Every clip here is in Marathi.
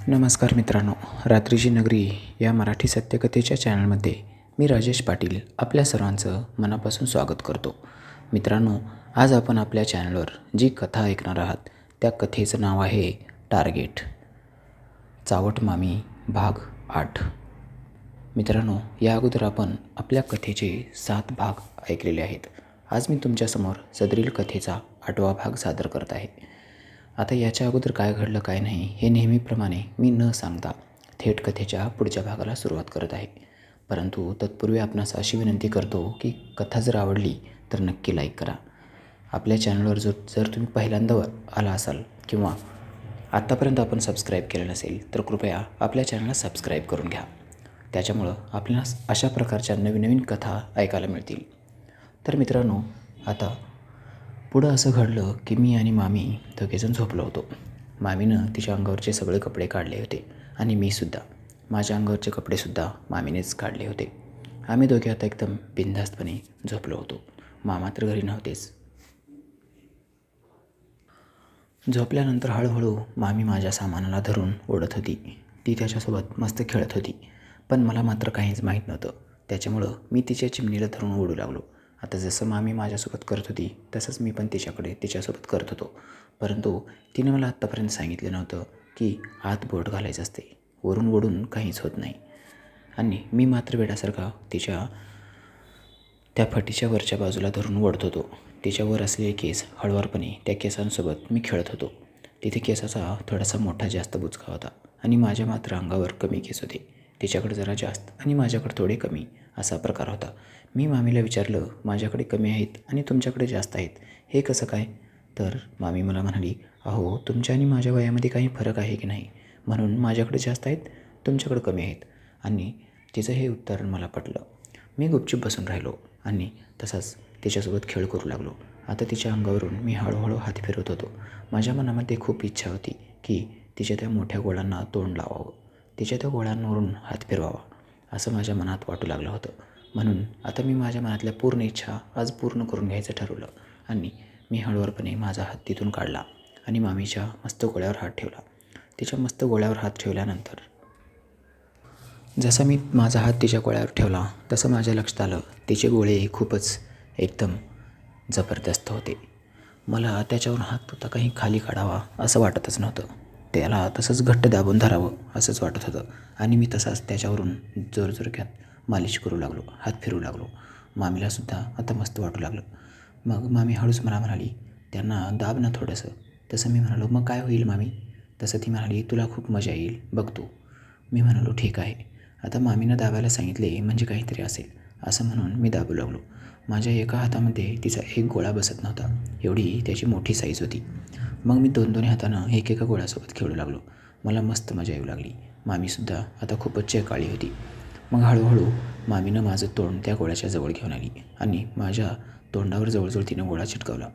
नमस्कार मित्रांनो, रात्रीची नगरी या मराठी सत्यकथेच्या चॅनलमध्ये मी राजेश पाटील आपल्या सर्वांचं मनापासून स्वागत करतो. मित्रांनो, आज आपण आपल्या चॅनलवर जी कथा ऐकणार आहात त्या कथेचं नाव आहे टार्गेट. चावट मामी भाग 8. मित्रांनो, या अगोदर आपण आपल्या कथेचे 7 भाग ऐकलेले आहेत. आज मी तुमच्यासमोर सदरील कथेचा 8वा भाग सादर करत आहे. आता याच्या अगोदर काय घडलं काय नाही हे नेहमीप्रमाणे मी न सांगता थेट कथेच्या पुढच्या भागाला सुरुवात करत आहे. परंतु तत्पूर्वी आपणास अशी विनंती करतो की कथा जर आवडली तर नक्की लाईक करा. आपल्या चॅनलवर जर तुम्ही पहिल्यांदा आला असाल किंवा आत्तापर्यंत आपण सबस्क्राईब केलं नसेल तर कृपया आपल्या चॅनलला सबस्क्राईब करून घ्या. त्याच्यामुळं आपल्याला अशा प्रकारच्या नवीन नवीन कथा ऐकायला मिळतील. तर मित्रांनो, आता पुढं असं घडलं की मी आणि मामी दोघेजण झोपलो होतो. मामीनं तिच्या अंगावरचे सगळे कपडे काढले होते आणि मीसुद्धा माझ्या अंगावरचे कपडेसुद्धा मामीनेच काढले होते. आम्ही दोघे आता एकदम बिनधास्तपणे झोपलो होतो. मामा तर घरी नव्हतेच. झोपल्यानंतर हळूहळू मामी माझ्या सामानाला धरून ओढत होती. ती त्याच्यासोबत मस्त खेळत होती, पण मला मात्र काहीच माहीत नव्हतं. त्याच्यामुळं मी तिच्या चिमणीला धरून ओढू लागलो. आता जसं मामी माझ्यासोबत करत होती तसंच मी पण तिच्यासोबत करत होतो. परंतु तिने मला आत्तापर्यंत सांगितलं नव्हतं की आत बोट घालायचं असते, वरून ओढून काहीच होत नाही. आणि मी मात्र वेड्यासारखा तिच्या त्या फटीच्या वरच्या बाजूला धरून ओढत होतो. तिच्यावर असलेले केस हळुवारपणे त्या केसांसोबत मी खेळत होतो. तिथे केसाचा थोडासा मोठा जास्त बुचका होता आणि माझ्या मात्र अंगावर कमी केस होते. तिच्याकडे जरा जास्त आणि माझ्याकडे थोडे कमी असा प्रकार होता. मी मामीला विचारलं, माझ्याकडे कमी आहेत आणि तुमच्याकडे जास्त आहेत, हे कसं काय? तर मामी मला म्हणाली, अहो तुमच्या आणि माझ्या वयामध्ये काही फरक आहे की नाही, म्हणून माझ्याकडे जास्त आहेत तुमच्याकडे कमी आहेत. आणि तिचं हे उत्तर मला पटलं. मी गुपचूप बसून राहिलो आणि तसाच तिच्यासोबत खेळ करू लागलो. आता तिच्या अंगावरून मी हळूहळू हात फिरवत होतो. माझ्या मनामध्ये खूप इच्छा होती की तिच्या त्या मोठ्या गोळांना तोंड लावावं, तिच्या त्या गोळ्यांवरून हात फिरवावा असं माझ्या मनात वाटू लागलं होतं. म्हणून आता मी माझ्या मनातल्या पूर्ण इच्छा आज पूर्ण करून घ्यायचं ठरवलं आणि मी हळूवारपणे माझा हात तिथून काढला आणि मामीच्या मस्त गोळ्यावर हात ठेवला. तिच्या मस्त गोळ्यावर हात ठेवल्यानंतर जसा मी माझा हात तिच्या गोळ्यावर ठेवला तसं माझ्या लक्षात आलं तिचे गोळे खूपच एकदम जबरदस्त होते. मला त्याच्यावर हात आता काही खाली काढावा असं वाटतच नव्हतं. त्याला तसंच घट्ट दाबून धरावं असंच वाटत होतं आणि मी तसाच त्याच्यावरून जोरजोरात मालिश करू लागलो, हात फिरू लागलो. मामीलासुद्धा आता मस्त वाटू लागलं. मग मामी हळूच मला म्हणाली, त्यांना दाब ना थोडंसं. तसं मी म्हणालो, मग काय होईल मामी? तसं ती म्हणाली, तुला खूप मजा येईल, बघ तू. मी म्हणालो, ठीक आहे. आता मामीनं दाबायला सांगितले म्हणजे काहीतरी असेल असं म्हणून मी दाबू लागलो. माझ्या एका हातामध्ये तिचा एक गोळा बसत नव्हता, एवढी त्याची मोठी साईज होती. मग मी दोन्ही हातानं एकेका गोळ्यासोबत खेळू लागलो. मला मस्त मजा येऊ लागली. मामीसुद्धा आता खूपच चेकाळी होती. मग हळूहळू मामीनं माझं तोंड त्या गोळ्याच्या जवळ घेऊन आली आणि माझ्या तोंडावर जवळजवळ तिनं गोळा चिटकवला.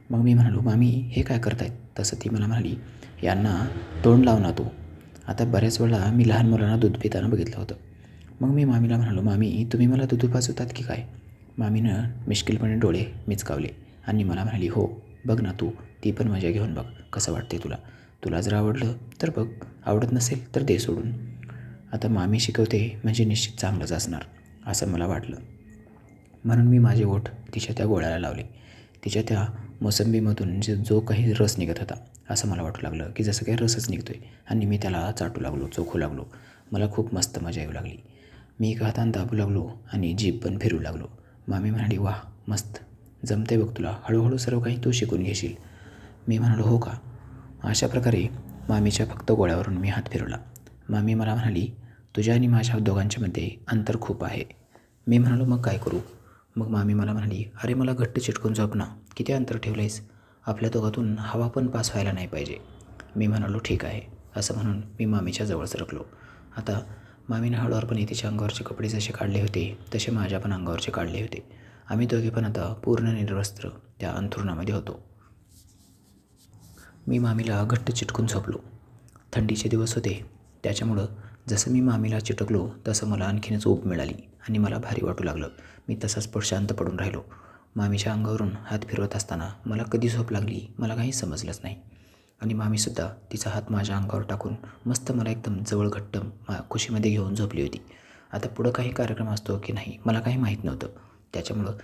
मग मी म्हणालो, मामी हे काय करतायत? तसं ती मला म्हणाली, यांना तोंड लाव ना तू. आता बऱ्याच वेळा मी लहान मुलांना दूध पिताना बघितलं होतं. मग मी मामीला म्हणालो, मामी तुम्ही मला दूध पाजवतात की काय? मामीनं मिश्किलपणे डोळे मिचकावले आणि मला म्हणाली, हो बघ ना तू, ती पण मजा घेऊन बघ, कसं वाटते तुला. तुला जर आवडलं तर बघ, आवडत नसेल तर दे सोडून. आता मामी शिकवते म्हणजे निश्चित चांगलंच असणार असं मला वाटलं. म्हणून मी माझे ओठ तिच्या त्या गोळ्याला लावले. तिच्या त्या मोसंबीमधून जो काही रस निघत होता असं मला वाटू लागलं की जसं काही रसच निघतोय आणि मी त्याला चाटू लागलो, चोखू लागलो. मला खूप मस्त मजा येऊ लागली. मी एका हातानं दाबू लागलो आणि जीभ पण फिरू लागलो. मामी म्हणाली, वाह मस्त जमते बघ तुला, हळूहळू सर्व काही तू शिकून घेशील. मी म्हणालो, हो का? अशा प्रकारे मामीच्या फक्त गोळ्यावरून मी हात फिरवला. मामी मला म्हणाली, तुझ्या आणि माझ्या दोघांच्यामध्ये अंतर खूप आहे. मी म्हणालो, मग काय करू? मग मामी मला म्हणाली, अरे मला घट्ट चिटकून झोप ना, किती अंतर ठेवलं आहेस? आपल्या दोघातून हवा पण पास व्हायला नाही पाहिजे. मी म्हणालो, ठीक आहे असं म्हणून मी मामीच्या जवळ सरकलो. आता मामीने हळूवारपणे तिच्या अंगावरचे कपडे जसे काढले होते तसे माझ्या पण अंगावरचे काढले होते. आम्ही दोघे पण आता पूर्ण निर्वस्त्र त्या अंथरुणामध्ये होतो. मी मामीला घट्ट चिटकून झोपलो. थंडीचे दिवस होते, त्याच्यामुळं जसं मी मामीला चिटकलो तसं मला आणखीनच ऊब मिळाली आणि मला भारी वाटू लागलं. मी तसाच शांत पडून राहिलो. मामीच्या अंगावरून हात फिरवत असताना मला कधी झोप लागली मला काही समजलंच नाही. आणि मामीसुद्धा तिचा हात माझ्या अंगावर टाकून मस्त मला एकदम जवळ घट्ट कुशीमध्ये घेऊन झोपली होती. आता पुढं काही कार्यक्रम असतो की नाही मला काही माहीत नव्हतं. त्याच्यामुळं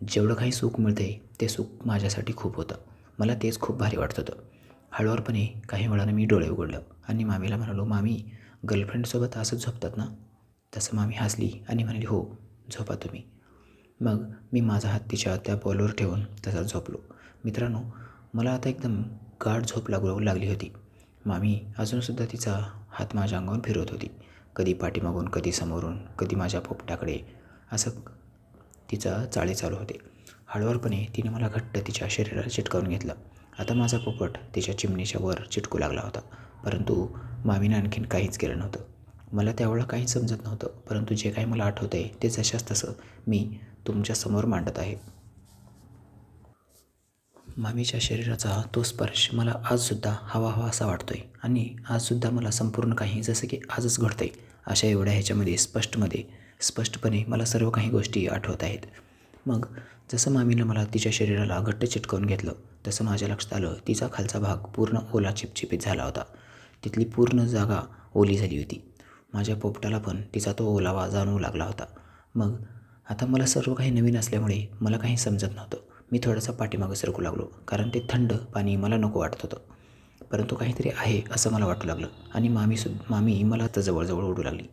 जेवढं काही सुख मिळते ते सुख माझ्यासाठी खूप होतं. मला तेच खूप भारी वाटत होतं. हळुवारपणे काही वेळानं मी डोळे उघडलं आणि मामीला म्हणालो, मामी गर्लफ्रेंडसोबत असंच झोपतात ना? तसं मामी हसली आणि म्हणाली, हो झोपा तुम्ही. मग मी माझा हात तिच्या त्या बॉलवर ठेवून तसाच झोपलो. मित्रांनो, मला आता एकदम गाढ झोप लागली होती. मामी अजूनसुद्धा तिचा हात माझ्या अंगावर फिरवत होती. कधी पाठीमागून, कधी समोरून, कधी माझ्या पोपटाकडे, असं तिचा चाळे चालू होते. हळुवारपणे तिने मला घट्ट तिच्या शरीराला चिटकावून घेतलं. आता माझा पोपट तिच्या चिमणीच्या वर चिटकू लागला होता. परंतु मामीनं आणखीन काहीच केलं नव्हतं. मला त्यावेळेला काही समजत नव्हतं, परंतु जे काही मला आठवतं आहे ते जशास तसं मी तुमच्यासमोर मांडत आहे. मामीच्या शरीराचा तो स्पर्श मला आजसुद्धा हवा हवा असा वाटतो आहे आणि आजसुद्धा मला संपूर्ण काही जसं की आजच घडतं आहे अशा एवढ्या ह्याच्यामध्ये स्पष्टपणे मला सर्व काही गोष्टी आठवत आहेत. मग जसं मामीनं मला तिच्या शरीराला घट्ट चिटकवून घेतलं तसं माझ्या लक्षात आलं तिचा खालचा भाग पूर्ण ओला चिपचिपीत झाला होता. तिथली पूर्ण जागा ओली झाली होती. माझ्या पोपटाला पण तिचा तो ओलावा जाणवू लागला होता. मग आता मला सर्व काही नवीन असल्यामुळे मला काही समजत नव्हतं. मी थोडासा पाठीमागं सरकू लागलो कारण ते थंड पाणी मला नको वाटत होतं. परंतु काहीतरी आहे असं मला वाटू लागलं आणि मामी मला आता जवळजवळ ओढू लागली.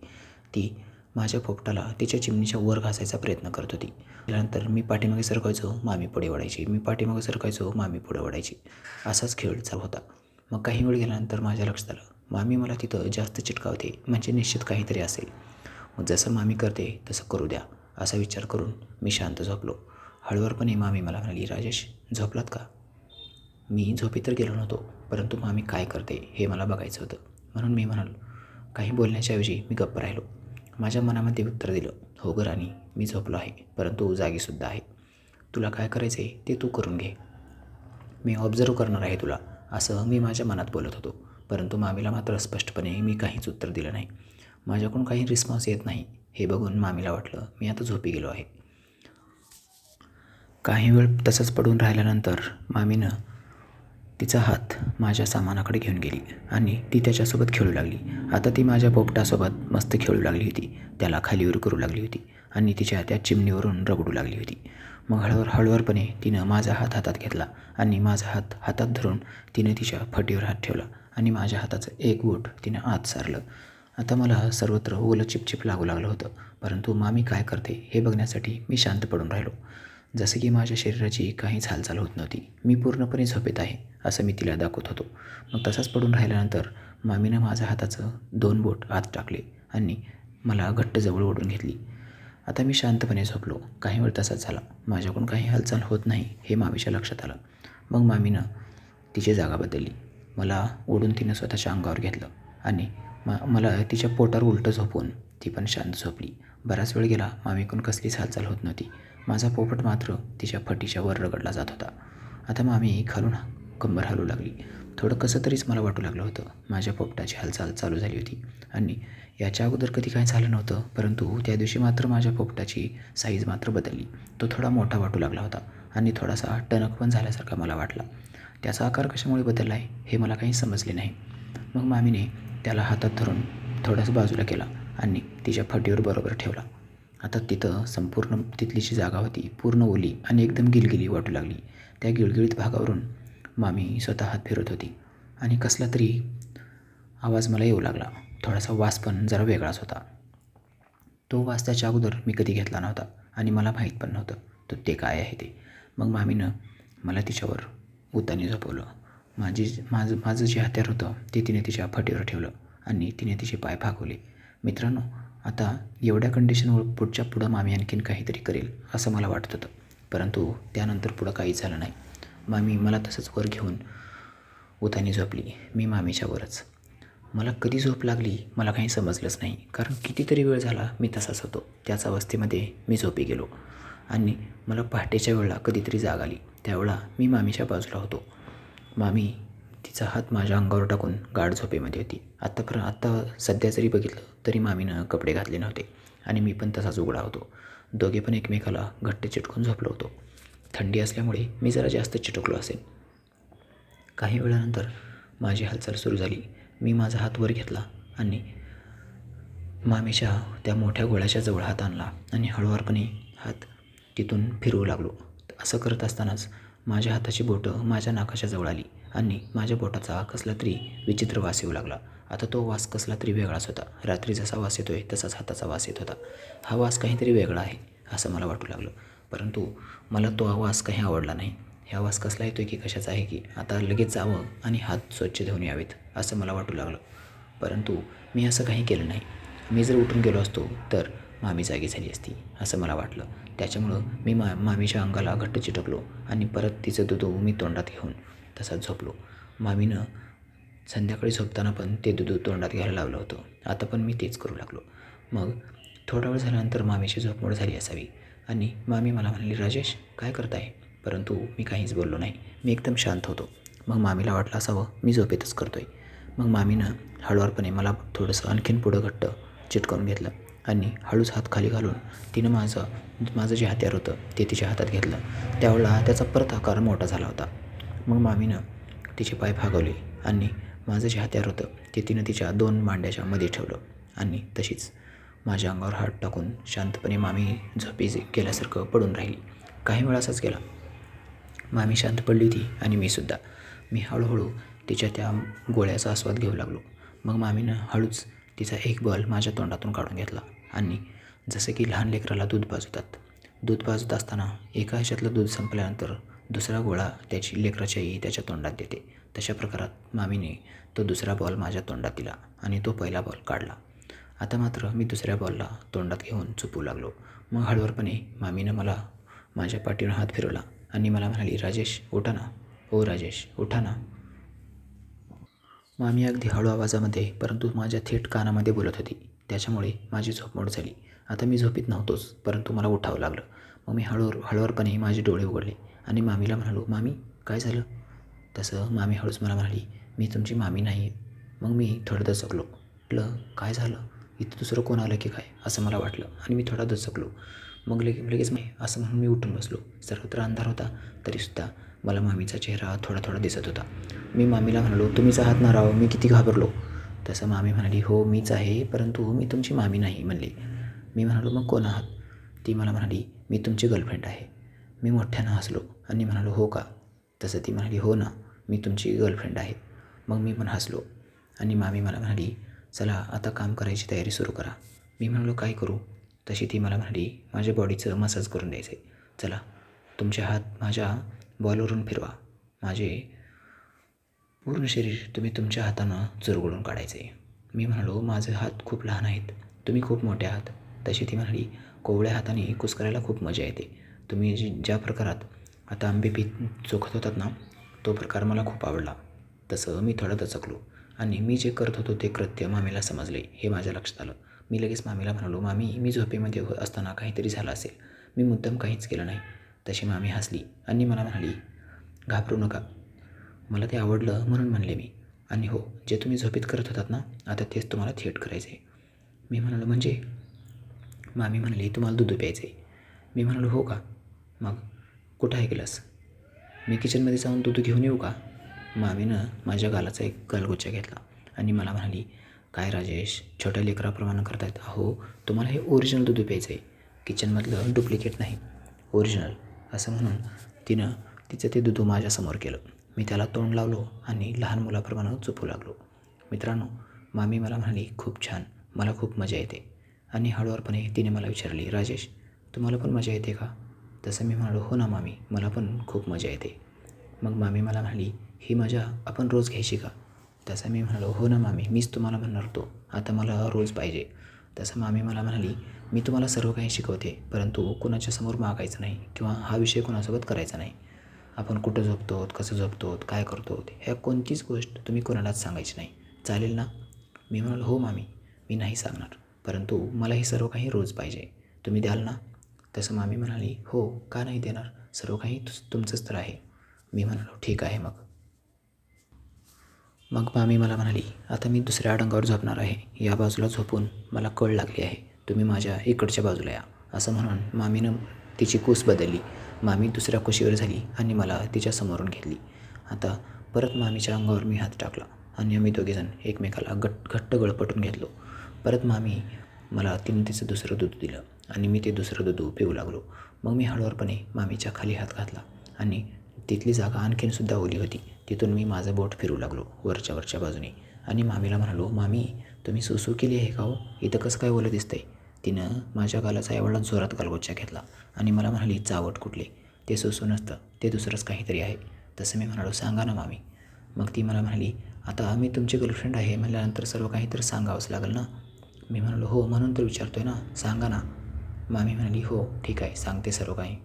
ती माझ्या पोपटाला तिच्या चिमणीच्या वर घासायचा प्रयत्न करत होती. त्यानंतर मी पाठीमागे सरकायचो, मामी पुढे वळायची, मी पाठीमागे सरकायचो, मामी पुढे वळायची. असाच खेळ चालू होता. मग काही वेळ गेल्यानंतर माझ्या लक्षात आलं मामी मला तिथं जास्त चिटकावते म्हणजे निश्चित काहीतरी असेल. मग जसं मामी करते तसं करू द्या असा विचार करून मी शांत झोपलो. हळुवारपणे मामी मला म्हणाली, राजेश झोपलात का? मी झोपी तर गेलो नव्हतो, परंतु मामी काय करते हे मला बघायचं होतं. म्हणून मी म्हणालो, काही बोलण्याच्या ऐवजी मी गप्प राहिलो. माझ्या मनामध्ये उत्तर दिलं, हो गं राणी, मी झोपलो आहे, परंतु जागीसुद्धा आहे. तुला काय करायचं आहे ते तू करून घे. मी ऑब्झर्व करणार आहे तुला, असं मी माझ्या मनात बोलत होतो. परंतु मामीला मात्र स्पष्टपणे मी काहीच उत्तर दिलं नाही. माझ्याकडून काही रिस्पॉन्स येत नाही हे बघून मामीला वाटलं मी आता झोपी गेलो आहे. काही वेळ तसंच पडून राहिल्यानंतर मामीनं तिचा हात माझ्या सामानाकडे घेऊन गेली आणि ती त्याच्यासोबत खेळू लागली. आता ती माझ्या पोपटासोबत मस्त खेळू लागली होती, त्याला खालीवर करू लागली होती आणि तिच्या त्या चिमणीवरून रगडू लागली होती. मग हळुवारपणे तिनं माझा हात हातात घेतला आणि माझा हात हातात धरून तिने तिच्या फटीवर हात ठेवला आणि माझ्या हाताचं एक बोट तिनं आत सारलं. आता मला सर्वत्र ओलं चिपचिप लागू लागलं होतं, परंतु मामी काय करते हे बघण्यासाठी मी शांत पडून राहिलो. जसं की माझ्या शरीराची काहीच हालचाल होत नव्हती, मी पूर्णपणे झोपेत आहे असं मी तिला दाखवत होतो. मग तसाच पडून राहिल्यानंतर मामीनं माझ्या हाताचं 2 बोट आत टाकले आणि मला घट्ट जवळ ओढून घेतली. आता मी शांतपणे झोपलो. काही वेळ तसाच झाला. माझ्याकडून काही हालचाल होत नाही हे मामीच्या लक्षात आलं. मग मामीनं तिची जागा बदलली. मला ओढून तिनं स्वतःच्या अंगावर घेतलं आणि मला तिच्या पोटावर उलटं झोपवून ती पण शांत झोपली. बराच वेळ गेला, मामीकडून कसलीच हालचाल होत नव्हती. माझा पोपट मात्र तिच्या फटीच्या वर रगडला जात होता. आता मामी खालून कंबर हलू लागली. थोडं कसं तरीच मला वाटू लागलं होतं. माझ्या पोपटाची हालचाल चालू झाली होती आणि याच्या अगोदर कधी काही झालं नव्हतं, परंतु त्या दिवशी मात्र माझ्या पोपटाची साईज मात्र बदलली. तो थोडा मोठा वाटू लागला होता आणि थोडासा टणक पण झाल्यासारखा मला वाटला. त्याचा आकार कशामुळे बदलला आहे हे मला काही समजले नाही. मग मामीने त्याला हातात धरून थोडासा बाजूला केला आणि तिच्या फटीवर बरोबर ठेवला. आता तिथं संपूर्ण तिथली जी जागा होती पूर्ण ओली आणि एकदम गिलगिली वाटू लागली. त्या गिळगिळीत भागावरून मामी स्वतः हात फिरत होती आणि कसला तरी आवाज मला येऊ लागला. थोडासा वास पण जरा वेगळाच होता. तो वास त्याच्या अगोदर मी कधी घेतला नव्हता आणि मला माहीत पण नव्हतं तो ते काय आहे ते. मग मामीनं मला तिच्यावर उतानी झोपवलं. माझं जे हत्यार होतं ते तिने तिच्या फटीवर ठेवलं आणि तिने तिचे पाय फाकवले. मित्रांनो, आता एवढ्या कंडिशनवर पुढं मामी आणखीन काहीतरी करेल असं मला वाटत होतं, परंतु त्यानंतर पुढं काहीच झालं नाही. मामी मला तसंच वर घेऊन उतानी झोपली. मी मामीच्या वरच. मला कधी झोप लागली मला काही समजलंच नाही, कारण कितीतरी वेळ झाला मी तसाच होतो. त्याच अवस्थेमध्ये मी झोपी गेलो आणि मला पहाटेच्या वेळेला कधीतरी जाग आली. त्यावेळेला मी मामीच्या बाजूला होतो. मामी तिचा हात माझ्या अंगावर टाकून गाढ झोपेमध्ये होती. आत्ता सध्या जरी बघितलं तरी मामीनं कपडे घातले नव्हते आणि मी पण तसाच उघडा होतो. दोघे पण एकमेकाला घट्ट चिटकून झोपलो होतो. थंडी असल्यामुळे मी जरा जास्त चिटकलो असेल. काही वेळानंतर माझी हालचाल सुरू झाली. मी माझा हात वर घेतला आणि मामीच्या त्या मोठ्या गोळ्याच्या जवळ हात आणला आणि हळुवारपणे हात तिथून फिरवू लागलो. असं करत असतानाच माझ्या हाताची बोटं माझ्या नाकाच्या जवळ आली आणि माझ्या बोटाचा कसला तरी विचित्र वास येऊ लागला. आता तो वास कसला तरी वेगळाच होता. रात्री जसा वास येतोय तसाच हाताचा वास येत होता. हा वास काहीतरी वेगळा आहे असं मला वाटू लागलं. परंतु मला तो वास काही आवडला नाही. ह्या वास कसला येतोय की कशाचा आहे की आता लगेच जावं आणि हात स्वच्छ धुवून यावेत असं मला वाटू लागलं. परंतु मी असं काही केलं नाही. मी जर उठून गेलो असतो तर मामी जागी झाली असती असं मला वाटलं. त्याच्यामुळं मी मामीच्या अंगाला घट्ट चिटकलो आणि परत तिचं दूध मी तोंडात घेऊन तसाच झोपलो. मामीनं संध्याकाळी झोपताना पण ते दूध तोंडात घ्यायला लावलं होतं. आता पण मी तेच करू लागलो. मग थोडा वेळ झाल्यानंतर मामीची झोपमोड झाली असावी आणि मामी मला म्हणाली, राजेश काय करताय? परंतु मी काहीच बोललो नाही. मी एकदम शांत होतो. मग मामीला वाटलं असावं मी झोपेतच करतोय. मग मामीनं हळुवारपणे मला थोडंसं आणखीन पुढं घट्ट चिटकवून घेतलं आणि हळूच हात खाली घालून तिनं माझं जे हत्यार होतं ते तिच्या हातात घेतलं. त्यावेळेला त्याचा परत आकार मोठा झाला होता. मग मामीनं तिचे पाय फागवले आणि माझं जे हत्यार होतं ते तिनं तिच्या 2 मांड्याच्या मध्ये ठेवलं आणि तशीच माझ्या अंगावर हात टाकून शांतपणे मामी झोपी गेल्यासारखं पडून राहिली. काही वेळ असाच गेला. मामी शांत पडली होती आणि मीसुद्धा. मी हळूहळू तिच्या त्या गोळ्याचा आस्वाद घेऊ लागलो. मग मामीनं हळूच तिचा एक बॉल माझ्या तोंडातून काढून घेतला आणि जसं की लहान लेकराला दूध पाजवतात. दूध पाजत असताना एका ह्याच्यातलं दूध संपल्यानंतर दुसरा गोळा त्याची लेकराची आई त्याच्या तोंडात देते, तशा प्रकारात मामीने तो दुसरा बॉल माझ्या तोंडात दिला आणि तो पहिला बॉल काढला. आता मात्र मी दुसऱ्या बॉलला तोंडात घेऊन चुपू लागलो. मग हळुवारपणे मामीनं मला माझ्या पाठीवर हात फिरवला आणि मला म्हणाली, राजेश उठा ना, ओ राजेश उठा ना. मामी अगदी हळू आवाजामध्ये परंतु माझ्या थेट कानामध्ये बोलत होती. त्याच्यामुळे माझी झोपमोड झाली. आता मी झोपीत नव्हतोच परंतु मला उठावं लागलं. मग मी हळुवारपणे माझे डोळे उघडले आणि मामीला म्हणालो, मामी काय झालं? तसं मामी हळूच मला म्हणाली, मी तुमची मामी नाही. मग मी थोडं दचकलो. म्हटलं काय झालं? इथं दुसरं कोण आलं की काय असं मला वाटलं आणि मी थोडा दचकलो. मग लगेच मी असं म्हणून मी उठून बसलो. सर्वत्र अंधार होता तरीसुद्धा मला मामीचा चेहरा थोडा थोडा दिसत होता. मी मामीला म्हणालो, तुम्हीच आहात ना राव? मी किती घाबरलो. तसं मामी म्हणाली, हो मीच आहे परंतु मी तुमची मामी नाही म्हणली. मी म्हणालो, मग कोण आहात? ती मला म्हणाली, मी तुमची गर्लफ्रेंड आहे. मी मोठ्यानं हसलो आणि म्हणालो, हो का? तसं ती म्हणाली, हो ना मी तुमची गर्लफ्रेंड आहे. मग मी पण हसलो आणि मामी मला म्हणाली, चला आता काम करायची तयारी सुरू करा. मी म्हणालो, काय करू? तशी ती मला म्हणाली, माझ्या बॉडीचं मसाज करून द्यायचं आहे. चला तुमचे हात माझ्या बॉलवरून फिरवा. माझे पूर्ण शरीर तुम्ही तुमच्या हातानं चुरगळून काढायचं आहे. मी म्हणालो, माझे हात खूप लहान आहेत, तुम्ही खूप मोठे आहात. तशी ती म्हणाली, कोवळ्या हाताने कुस्करायला खूप मजा येते. तुम्ही ज्या प्रकारात आता आंबे चोखत होतात ना, तो प्रकार मला खूप आवडला. तसं मी थोडं दचकलो आणि मी जे करत होतो ते कृत्य मामीला समजले हे माझ्या लक्षात आलं. मी लगेच मामीला म्हणालो, मामी मी झोपेमध्ये असताना काहीतरी झालं असेल, मी मुद्दाम काहीच केलं नाही. तशी मामी हसली आणि मला म्हणाली, घाबरू नका, मला ते आवडलं म्हणून म्हणले मी. आणि हो, जे तुम्ही झोपेत करत होतात ना आता तेच तुम्हाला थेट करायचं आहे. मी म्हणालो, म्हणजे? मामी म्हणाली, तुम्हाला दूध प्यायचं आहे. मी म्हणालो, हो का? मग कुठं आहे ग्लास? मी किचनमध्ये जाऊन दूध घेऊन येऊ का? मामीनं माझ्या गालाचा एक गालगोचा घेतला आणि मला म्हणाली, काय राजेश छोट्या लेकराप्रमाणे करतायत? अहो तुम्हाला हे ओरिजिनल दूध प्यायचं आहे, किचनमधलं डुप्लिकेट नाही, ओरिजिनल. असं म्हणून तिनं तिचं ते दूध माझ्यासमोर केलं. मी त्याला तोंड लावलो आणि लहान मुलाप्रमाणे चुपू लागलो. मित्रांनो, मामी मला म्हणाली, खूप छान, मला खूप मजा येते. आणि हळुवारपणे तिने मला विचारली, राजेश तुम्हाला पण मजा येते का? तसं मी म्हणालो, हो ना मामी, मला पण खूप मजा येते. मग मामी मला म्हणाली, ही मजा आपण रोज घ्यायची का? तसं मी म्हणालो, हो ना मामी, मीच तुम्हाला म्हणणार होतो, आता मला रोज पाहिजे. तसं मामी मला म्हणाली, मी तुम्हाला सर्व काही शिकवते परंतु कुणाच्यासमोर मागायचं नाही किंवा हा विषय कुणासोबत करायचा नाही. आपण कुठं झोपतो, कसं झोपतो, काय करतो, ह्या कोणतीच गोष्ट तुम्ही कोणालाच सांगायची नाही, चालेल ना? मी म्हणालो, हो मामी, मी नाही सांगणार, परंतु मला हे सर्व काही रोज पाहिजे, तुम्ही द्याल ना? तसं मामी म्हणाली, हो का नाही देणार, सर्व काही तुमचंच तर आहे. मी म्हणालो, ठीक आहे. मग मामी मला म्हणाली, आता मी दुसऱ्या अडंगावर झोपणार आहे, या बाजूला झोपून मला कळ लागली आहे, तुम्ही माझ्या इकडच्या बाजूला या. असं म्हणून मामीनं तिची कूस बदलली. मामी दुसऱ्या कुशीवर झाली आणि मला तिच्या समोरून घेतली. आता परत मामीच्या अंगावर मी हात टाकला आणि आम्ही दोघेजण एकमेकाला घट्ट गळपटून घेतलो. परत मामी मला तिनं तिचं दुसरं दूध दिलं आणि मी ते दुसरं दूध पिऊ लागलो. मग मी हळूवारपणे मामीच्या खाली हात घातला आणि तिथली जागा आणखीनसुद्धा ओली होती. तिथून मी माझं बोट फिरू लागलो वरच्या बाजूने आणि मामीला म्हणालो, मामी तुम्ही सुसू केली आहे का हो? इथं कसं काय ओलं दिसतंय? तिनं माझ्या गालाचा एवढा जोरात गालगोच्या घेतला आणि मला म्हणाली, चावट कुठली? ते सुसू नसतं, ते दुसरंच काहीतरी आहे. तसं मी म्हणालो, सांगा ना मामी. मग ती मला म्हणाली, आता आम्ही तुमची गर्लफ्रेंड आहे म्हटल्यानंतर सर्व काहीतरी सांगावंच लागेल ना. मी म्हणालो, हो म्हणून तर विचारतोय ना, सांगा ना. मामी म्हणाली, हो ठीक आहे, सांगते सर्व काही.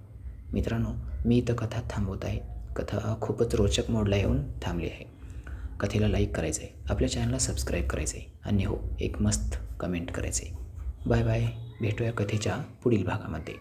मित्रांनो, मी इथं कथा थांबवत आहे. कथा खूपच रोचक मोडला येऊन थांबली आहे. कथेला लाईक करायचं आहे, आपल्या चॅनलला सबस्क्राईब करायचं आहे आणि हो एक मस्त कमेंट करायचं आहे. Bye bye. भेटूया कथेच्या पुढील भागामध्ये.